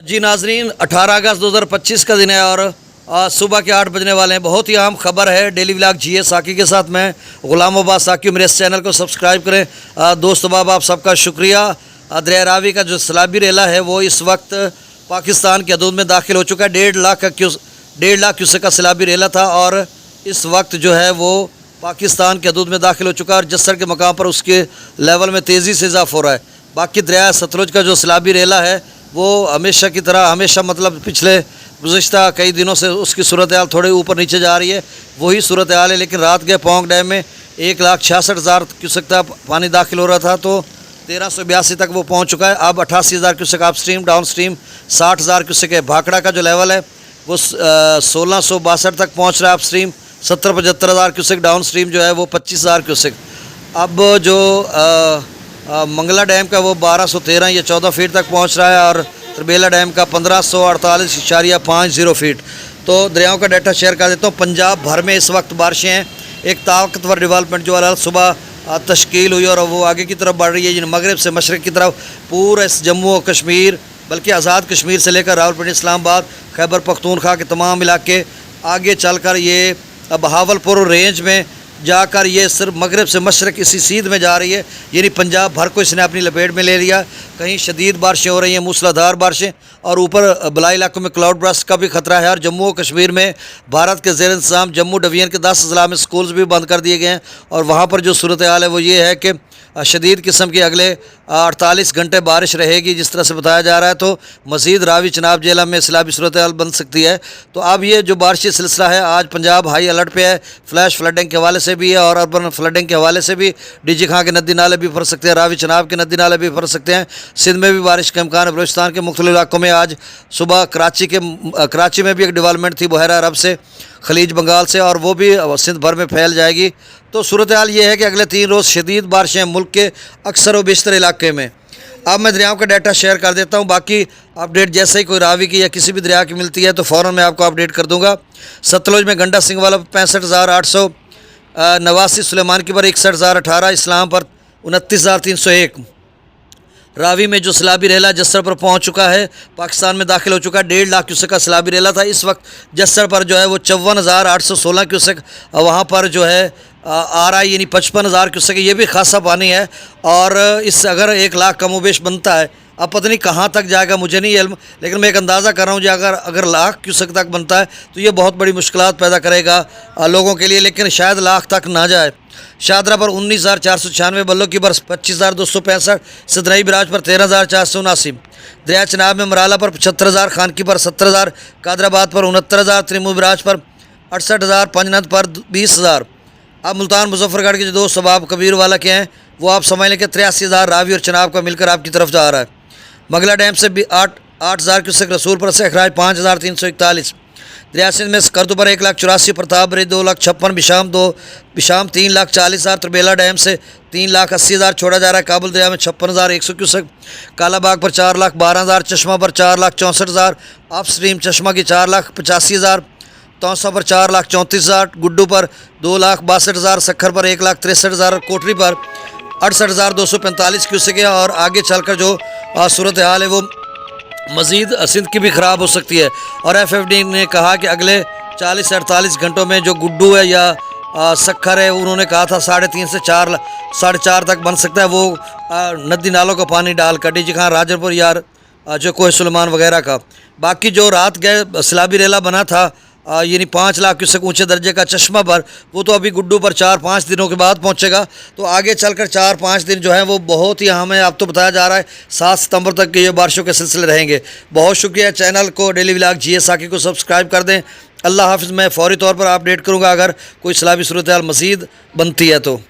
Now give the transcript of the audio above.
जी नाजरीन, 18 अगस्त 2025 का दिन है और आज सुबह के 8 बजने वाले हैं। बहुत ही अहम खबर है। डेली व्लॉग जीए साकी के साथ मैं गुलाम अब्बास साकी। मेरे इस चैनल को सब्सक्राइब करें। दोस्त बाब आप सबका शुक्रिया। दरिया रावी का जो सैलाबी रेला है वो इस वक्त पाकिस्तान की हदूद में दाखिल हो चुका है। 1.5 लाख क्यूसेक का सैलाबी रेला था और इस वक्त जो है वो पाकिस्तान की हदूद में दाखिल हो चुका है और जस्सर के मकाम पर उसके लेवल में तेज़ी से इजाफा हो रहा है। बाकी दरिया सतलुज का जो सैलाबी रेला है वो हमेशा की तरह मतलब पिछले गुज़िश्ता कई दिनों से उसकी सूरत हाल थोड़े ऊपर नीचे जा रही है, वही सूरत हाल है। लेकिन रात के पोंग डैम में 1,66,000 क्यूसेक तक पानी दाखिल हो रहा था तो 1382 तक वो पहुंच चुका है। अब 88,000 cusec up stream, down stream 60,000 cusec है। भाखड़ा का जो लेवल है वो 1662 तक पहुँच रहा है up stream, 70-75,000 cusec. Down stream जो है वो 25,000 क्यूसेक। अब जो मंगला डैम का वो 1213 या 14 फीट तक पहुंच रहा है और तरबेला डैम का 1548.50 फीट। तो दरियाओं का डाटा शेयर कर देता हूँ। पंजाब भर में इस वक्त बारिशें हैं। एक ताकतवर डेवलपमेंट जो है सुबह तश्कील हुई और वो आगे की तरफ बढ़ रही है। मगरब से मशरक़ की तरफ पूरा इस जम्मू और कश्मीर, बल्कि आज़ाद कश्मीर से लेकर रावलपिंडी, इस्लामाबाद, खैबर पख्तूनख्वा के तमाम इलाके, आगे चलकर ये बहावलपुर रेंज में जाकर ये सिर्फ मगरब से मशरक़ इसी सीध में जा रही है। यानी पंजाब भर को इसने अपनी लपेट में ले लिया। कहीं शदीद बारिशें हो रही हैं, मूसलाधार बारिशें, और ऊपर बलाई इलाकों में क्लाउड बर्स्ट का भी खतरा है। और जम्मू और कश्मीर में भारत के ज़ेर इंतज़ाम जम्मू डिवीज़न के 10 अजला में स्कूल्स भी बंद कर दिए गए हैं और वहाँ पर जो सूरत हाल है वो ये है कि शदीद किस्म की अगले 48 घंटे बारिश रहेगी जिस तरह से बताया जा रहा है। तो मज़ीद रावी चनाब जेला में सैलाबी सूरत हाल बन सकती है। तो अब ये जो बारिशी सिलसिला है, आज पंजाब हाई अलर्ट पे है। फ्लैश फ्लडिंग के हवाले से भी है और अर्बन फ्लडिंग के हवाले से भी। डीजी खां के नदी नाले भी भर सकते हैं, रावी चनाब के नदी नाले भी भर सकते हैं। सिंध में भी बारिश का इम्कान है। बलूचिस्तान के मुख्तलिफ इलाकों में आज सुबह कराची में भी एक डेवलपमेंट थी बहरा अरब से, खलीज बंगाल से, और वो भी सिंध भर में फैल जाएगी। तो सूरत हाल ये है कि अगले 3 रोज़ शदीद बारिशें मुल्क के अक्सर व बेशतर इलाके में। अब मैं दरियाओं का डाटा शेयर कर देता हूँ। बाकी अपडेट जैसे ही कोई रावी की या किसी भी दरिया की मिलती है तो फ़ौरन मैं आपको अपडेट कर दूँगा। सतलुज में गंडा सिंह वाला 65,889, सुलेमान की पर 61,018, इस्लाम पर 29,301। रावी में जो सैलाबी रेला जस्सर पर पहुंच चुका है, पाकिस्तान में दाखिल हो चुका है। 1.5 लाख क्यूसेक का सैलाबी रेला था। इस वक्त जस्सर पर जो है वो 54,816 क्यूसेक वहाँ पर जो है आ रहा है, यानी 55,000 क्यूसेक। ये भी खासा पानी है और इस अगर 1 लाख का मुबेश बनता है, अब पता नहीं कहाँ तक जाएगा, मुझे नहीं इल्म, लेकिन मैं एक अंदाज़ा कर रहा हूँ कि अगर लाख क्यूसेक तक बनता है तो ये बहुत बड़ी मुश्किलात पैदा करेगा लोगों के लिए। लेकिन शायद लाख तक ना जाए। शादरा पर 19,496, बल्लो की पर 25,265, सदनई बिराज पर 13,479, दरिया चनाब में मराला पर 75,000, खान की पर 70,000, कादराबाद पर 69,000, त्रिमू बिराज पर 68,000, पंजनद पर 20,000। अब मुल्तान मुजफ्फरगढ़ के जो दोस्त सबाब कबीर वाला के हैं वो आप समझ लें कि 83,000 रावी और चनाब का मिलकर आपकी तरफ जा रहा है। मगला डैम से भी 8,000 क्यूसेक, रसूलपुर से अखराज 5,341, दरिया सिंध में करदू पर 1,84,000, प्रतापगढ़ 2,56,000, बिशाम 3,40,000, तरबेला डैम से 3,80,000 छोड़ा जा रहा है। काबुल दरिया में 56,100 क्यूसेक, कालाबाग पर 4,12,000, चश्मा पर 4,64,000, अप स्ट्रीम चश्मा की 4,85,000, तौसा पर 4,34,000, गुड्डू पर 2,62,000, सखर पर 1,63,000, कोटरी पर 68,245 क्यूसेक है। और आगे चलकर जो सूरत हाल है वो मज़ीद सिंध की भी ख़राब हो सकती है। और FFD ने कहा कि अगले 40 से 48 घंटों में जो गुड्डू है या सखर है, उन्होंने कहा था 3.5 से 4.5 तक बन सकता है वो नदी नालों का पानी डालकर, डीजी खां, राजरपुर या जो कोह सुलेमान वगैरह का। बाकी जो रात गए सैलाबी रेला बना था यानी 5 लाख क्यूसेक ऊंचे दर्जे का चश्मा पर, वो तो अभी गुड्डू पर 4-5 दिनों के बाद पहुंचेगा। तो आगे चलकर 4-5 दिन जो है वो बहुत ही अहम है। अब तो बताया जा रहा है 7 सितंबर तक के ये बारिशों के सिलसिले रहेंगे। बहुत शुक्रिया। चैनल को डेली व्लॉग जीए साकी को सब्सक्राइब कर दें। अल्लाह हाफिज़। मैं फ़ौरी तौर पर अपडेट करूँगा अगर कोई सैलाबी सूरत हाल मज़ीद बनती है तो।